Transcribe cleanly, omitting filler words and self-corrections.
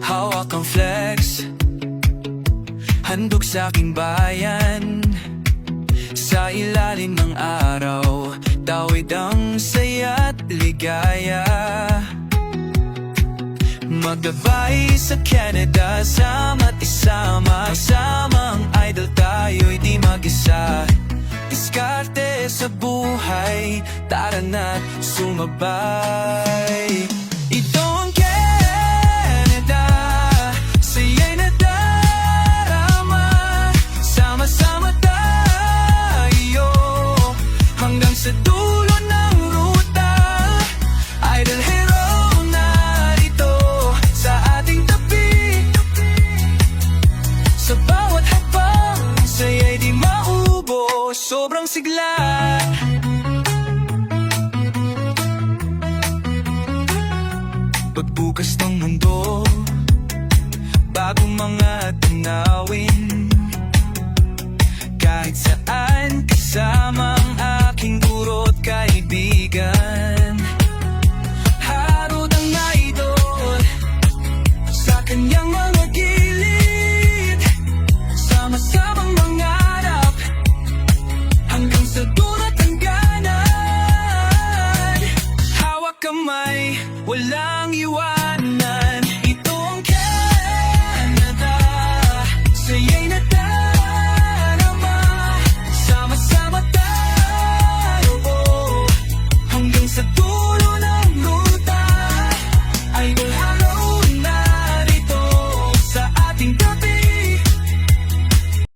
Hawak ang flex, handog sa aking bayan. Sa ilalim ng araw, tawid ang saya't ligaya. Maggabay sa Canada, sama't isama. Kasama ang idol, tayo'y di mag-isa. Diskarte sa buhay, tara na't sumabay. Ito ang Canada, saya'y nadarama. Sama-sama tayo, hanggang sa dulo ng ruta. Idol hero narito sa ating tabi. Sa bawat hakbang, saya'y di maubos, sobrang sigla. Pagbukas ng mundo, bagong mga tanawin. Kahit sa